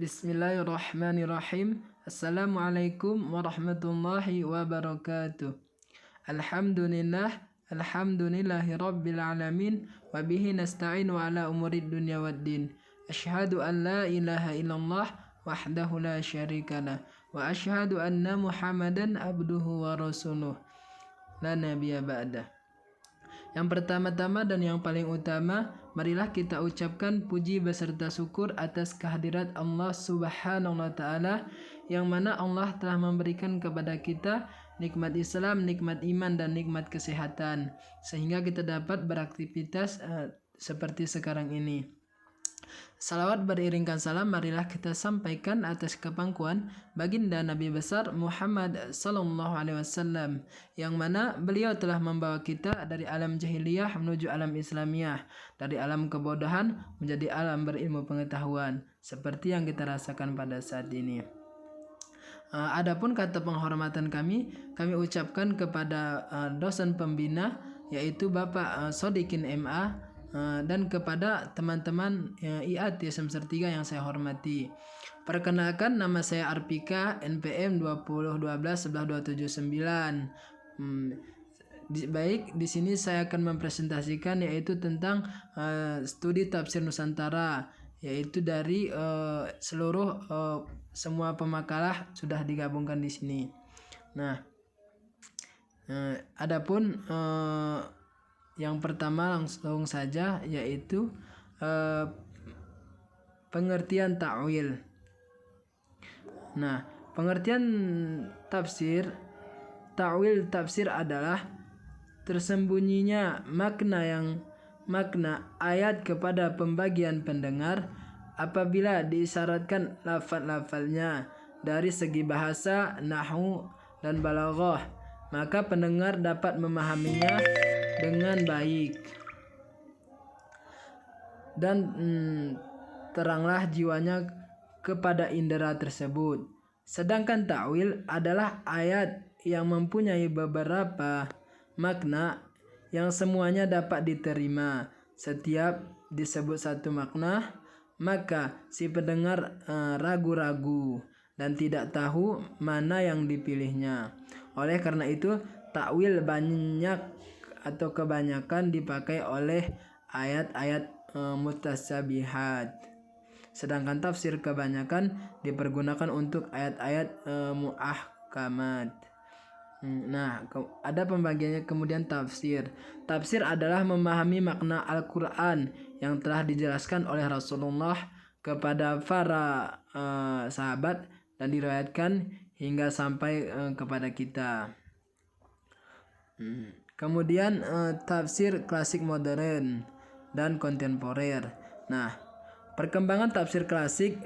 Bismillahirrahmanirrahim. Assalamualaikum warahmatullahi wabarakatuh. Alhamdulillahi rabbil alamin. Wabihi nasta'inu ala umurid dunya waddin. Asyhadu an la ilaha illallah wahdahu la syarikalah. Wa asyhadu anna muhammadan abduhu wa rasuluh. La nabiyya ba'dah. Yang pertama-tama dan yang paling utama, marilah kita ucapkan puji beserta syukur atas kehadirat Allah Subhanahu wa Ta'ala, yang mana Allah telah memberikan kepada kita nikmat Islam, nikmat iman, dan nikmat kesehatan, sehingga kita dapat beraktivitas seperti sekarang ini. Salawat beriringkan salam marilah kita sampaikan atas kepangkuan baginda Nabi besar Muhammad sallallahu alaihi wasallam, yang mana beliau telah membawa kita dari alam jahiliyah menuju alam Islamiyah, dari alam kebodohan menjadi alam berilmu pengetahuan, seperti yang kita rasakan pada saat ini. Adapun kata penghormatan kami ucapkan kepada dosen pembina, yaitu Bapak Sodikin MA, dan kepada teman-teman IAT semester 3 yang saya hormati. Perkenalkan, nama saya Arpika, NPM 201211279. Baik, di sini saya akan mempresentasikan yaitu tentang studi tafsir Nusantara, yaitu dari seluruh semua pemakalah sudah digabungkan di sini. Nah, adapun yang pertama langsung saja yaitu pengertian ta'wil. Nah, pengertian ta'wil tafsir adalah tersembunyinya makna ayat kepada pembagian pendengar apabila diisyaratkan lafaz-lafaznya dari segi bahasa, nahwu, dan balaghah, maka pendengar dapat memahaminya dengan baik dan teranglah jiwanya kepada indera tersebut. Sedangkan ta'wil adalah ayat yang mempunyai beberapa makna yang semuanya dapat diterima. Setiap disebut satu makna, maka si pendengar ragu-ragu dan tidak tahu mana yang dipilihnya. Oleh karena itu, ta'wil banyak atau kebanyakan dipakai oleh ayat-ayat mutasyabihat, sedangkan tafsir kebanyakan dipergunakan untuk ayat-ayat muahkamat. Nah, ada pembagiannya. Kemudian tafsir adalah memahami makna Al-Quran yang telah dijelaskan oleh Rasulullah kepada para sahabat dan diriwayatkan hingga sampai kepada kita. Kemudian tafsir klasik, modern, dan kontemporer. Nah, perkembangan tafsir klasik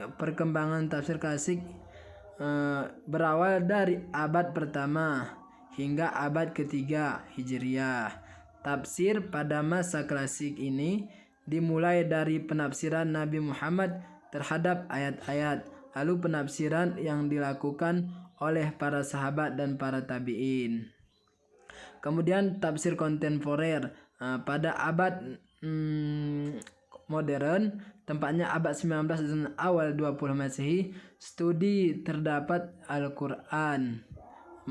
berawal dari abad pertama hingga abad ketiga Hijriah. Tafsir pada masa klasik ini dimulai dari penafsiran Nabi Muhammad terhadap ayat-ayat, lalu penafsiran yang dilakukan oleh para sahabat dan para tabi'in. Kemudian tafsir kontemporer pada abad modern, tempatnya abad 19 dan awal 20 Masehi, studi terdapat Al-Quran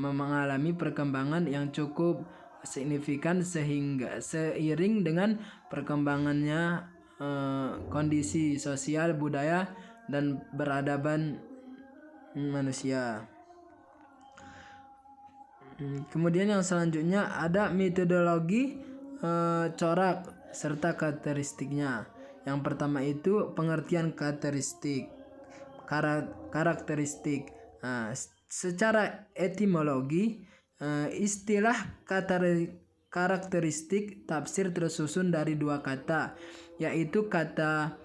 mengalami perkembangan yang cukup signifikan sehingga seiring dengan perkembangannya kondisi sosial, budaya, dan peradaban manusia. Kemudian yang selanjutnya ada metodologi corak serta karakteristiknya. Yang pertama itu pengertian karakteristik. Secara etimologi, istilah karakteristik tafsir tersusun dari dua kata, yaitu kata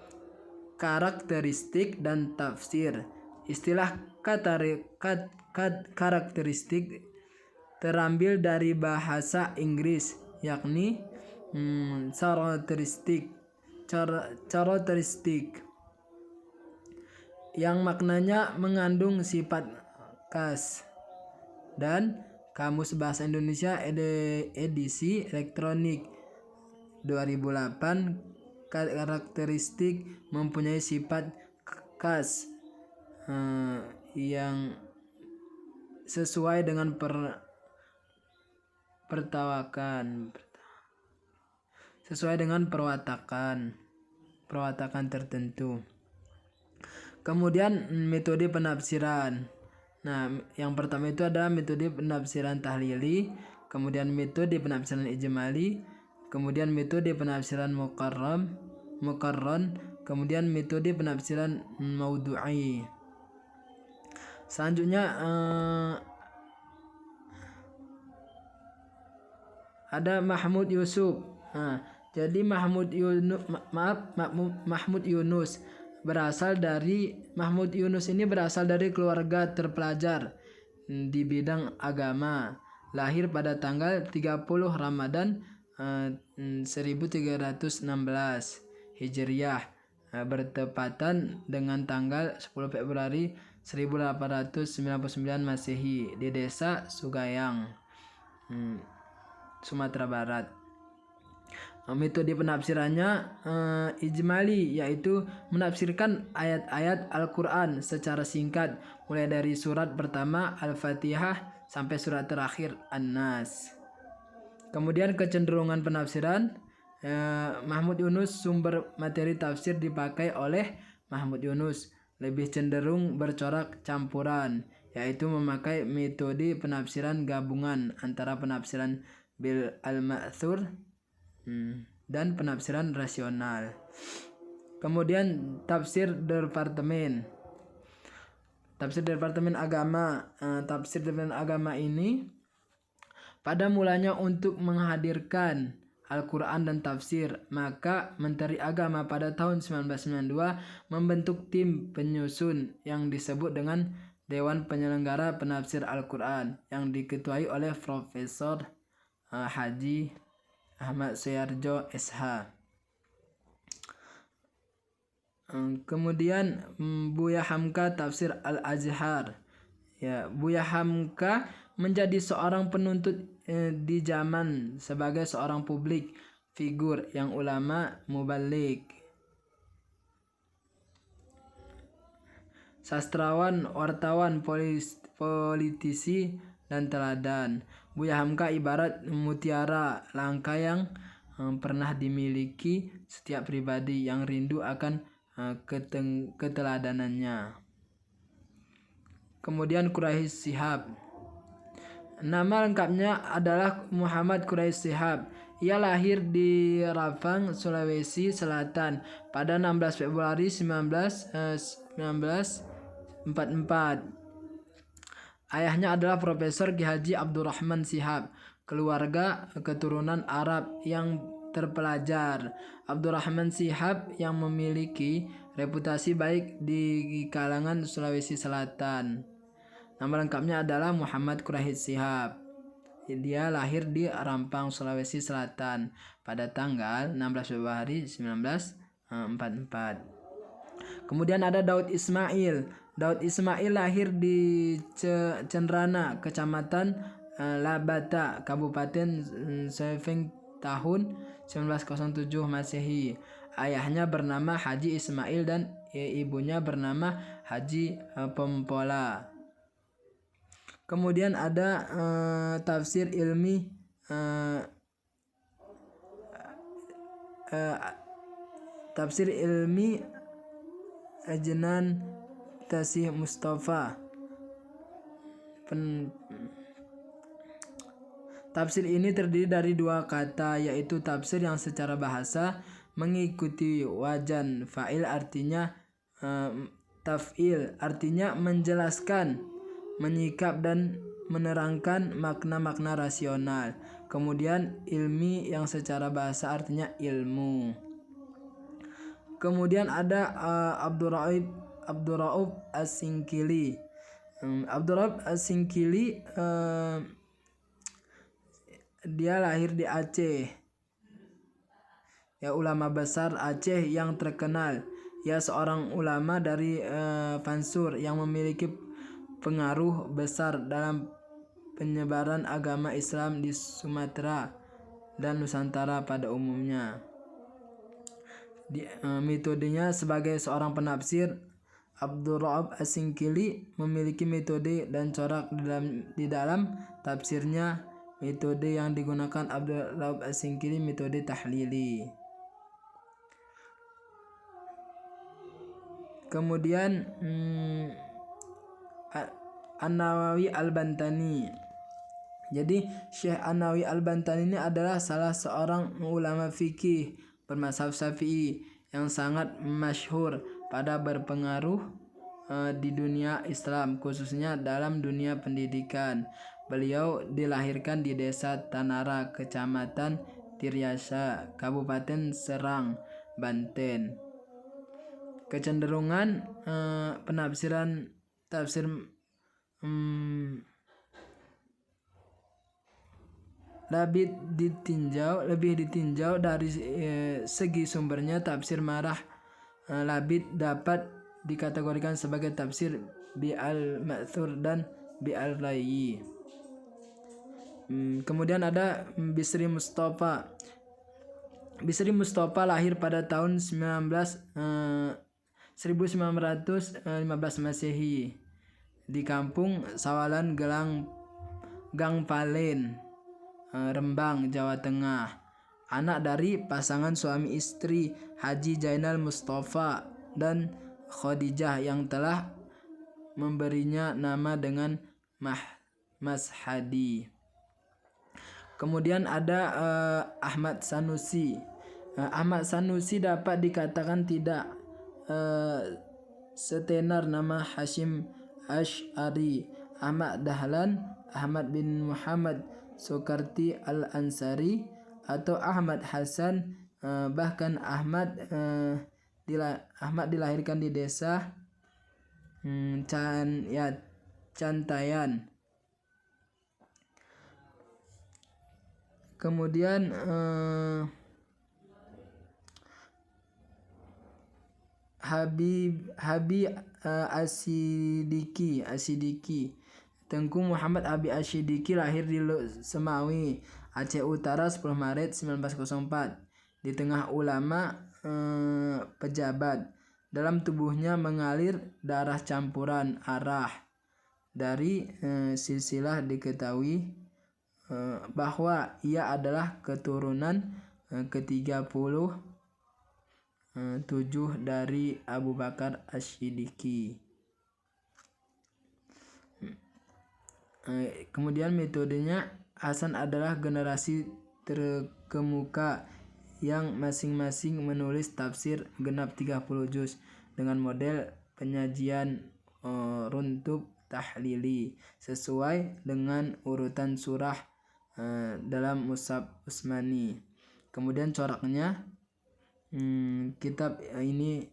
karakteristik dan tafsir. Istilah karakteristik terambil dari bahasa Inggris, yakni characteristic, yang maknanya mengandung sifat khas. Dan Kamus Bahasa Indonesia edisi elektronik 2008, karakteristik mempunyai sifat khas yang sesuai dengan perwatakan tertentu. Kemudian metode penafsiran. Nah, yang pertama itu ada metode penafsiran tahlili, kemudian metode penafsiran ijmali, kemudian metode penafsiran muqarran, kemudian metode penafsiran maudhu'i. Selanjutnya ada Mahmud Yusuf. Nah, jadi Mahmud Yunus Mahmud Yunus ini berasal dari keluarga terpelajar di bidang agama. Lahir pada tanggal 30 Ramadan 1316 Hijriah, bertepatan dengan tanggal 10 Februari 1899 Masehi di desa Sugayang, Sumatera Barat. Metode penafsirannya ijmali, yaitu menafsirkan ayat-ayat Al-Quran secara singkat, mulai dari surat pertama Al-Fatihah sampai surat terakhir An-Nas. Kemudian kecenderungan penafsiran Mahmud Yunus, sumber materi tafsir dipakai oleh Mahmud Yunus lebih cenderung bercorak campuran, yaitu memakai metode penafsiran gabungan antara penafsiran bil al-ma'thur dan penafsiran rasional. Kemudian tafsir departemen agama. Tafsir departemen agama ini pada mulanya untuk menghadirkan Al-Quran dan tafsir, maka Menteri Agama pada tahun 1992 membentuk tim penyusun yang disebut dengan Dewan Penyelenggara Penafsir Al-Quran yang diketuai oleh Profesor Haji Ahmad Soeharjo SH. Kemudian Buya Hamka Tafsir Al-Azhar. Ya, Buya Hamka menjadi seorang penuntut di zaman sebagai seorang publik figur yang ulama mubaligh, sastrawan, wartawan, politisi, dan teladan. Buya Hamka ibarat mutiara langka yang pernah dimiliki setiap pribadi yang rindu akan keteladanannya. Kemudian Quraish Shihab. Nama lengkapnya adalah Muhammad Quraish Shihab. Ia lahir di Rafang, Sulawesi Selatan pada 16 Februari 1944. Ayahnya adalah Profesor Ki Haji Abdurrahman Shihab, keluarga keturunan Arab yang terpelajar. Abdurrahman Shihab yang memiliki reputasi baik di kalangan Sulawesi Selatan. Nama lengkapnya adalah Muhammad Quraish Shihab. Dia lahir di Rampang, Sulawesi Selatan pada tanggal 16 Februari 1944. Kemudian ada Daud Ismail. Daud Ismail lahir di Cenrana, Kecamatan Labata, Kabupaten Seveng tahun 1907 Masehi. Ayahnya bernama Haji Ismail dan ibunya bernama Haji Pempola. Kemudian ada tafsir ilmi Ajnan Tasih Mustafa. Tafsir ini terdiri dari dua kata, yaitu tafsir yang secara bahasa mengikuti wajan fa'il, artinya taf'il, artinya menjelaskan, menyikap dan menerangkan makna-makna rasional. Kemudian ilmi yang secara bahasa artinya ilmu. Kemudian ada Abdurraub As-Singkili. Abdurraub As-Singkili dia lahir di Aceh. Ya, ulama besar Aceh yang terkenal. Ya, seorang ulama dari Pansur yang memiliki pengaruh besar dalam penyebaran agama Islam di Sumatera dan Nusantara pada umumnya. Metodenya sebagai seorang penafsir, Abdurrahab As-Singkili memiliki metode dan corak di dalam tafsirnya. Metode yang digunakan Abdurrahab As-Singkili metode tahlili. Kemudian An-Nawawi Al-Bantani. Jadi Syekh An-Nawawi Al-Bantani ini adalah salah seorang ulama fikih bermazhab Syafi'i yang sangat masyhur pada berpengaruh di dunia Islam, khususnya dalam dunia pendidikan. Beliau dilahirkan di desa Tanara, Kecamatan Tiryasa, Kabupaten Serang, Banten. Kecenderungan tafsir lebih ditinjau dari segi sumbernya. Tafsir Marah Labid dapat dikategorikan sebagai tafsir Bi-al-Ma'thur dan Bi-al-Layyi. Kemudian ada Bisri Mustafa. Bisri Mustafa lahir pada tahun 1915 Masehi di kampung Sawalan Gang Palen, Rembang, Jawa Tengah. Anak dari pasangan suami istri Haji Jainal Mustafa dan Khadijah yang telah memberinya nama dengan Mas Hadi. Kemudian ada Ahmad Sanusi. Ahmad Sanusi dapat dikatakan tidak setenar nama Hashim Asy'ari, Ahmad Dahlan, Ahmad bin Muhammad Soekarti Al-Ansari, atau Ahmad Hasan. Bahkan Ahmad dilahirkan di desa Cantayan. Kemudian Habib Asidiki. Tengku Muhammad Abi Asidiki lahir di Semawi, Aceh Utara 10 Maret 1904. Di tengah ulama pejabat. Dalam tubuhnya mengalir darah campuran arah. Dari silsilah diketahui bahwa ia adalah keturunan ke-37 dari Abu Bakar Asy-Siddiqi. Kemudian metodenya, Hasan adalah generasi terkemuka yang masing-masing menulis tafsir genap 30 juz dengan model penyajian runtub tahlili sesuai dengan urutan surah dalam Mushaf Utsmani. Kemudian coraknya, kitab ini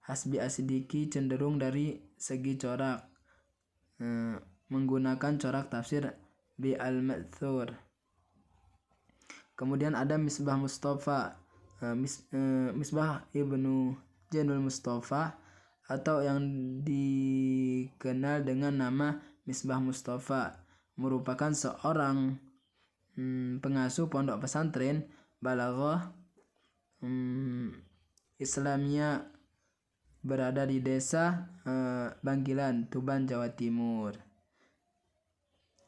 Hasbi As-Siddiqi cenderung dari segi corak menggunakan corak tafsir Bi al-Ma'thur. Kemudian ada Misbah Mustafa, Misbah Ibnu Jainul Mustafa, atau yang dikenal dengan nama Misbah Mustafa, merupakan seorang pengasuh pondok pesantren Balaghah Islamia berada di desa Bangkilan, Tuban, Jawa Timur.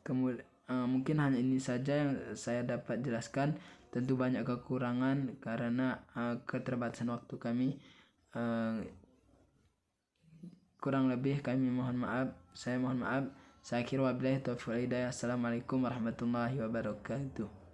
Kemudian mungkin hanya ini saja yang saya dapat jelaskan. Tentu banyak kekurangan karena keterbatasan waktu kami. Kurang lebih kami mohon maaf. Saya mohon maaf. Saya kira wabillahi taufiq wal hidayah. Assalamualaikum warahmatullahi wabarakatuh.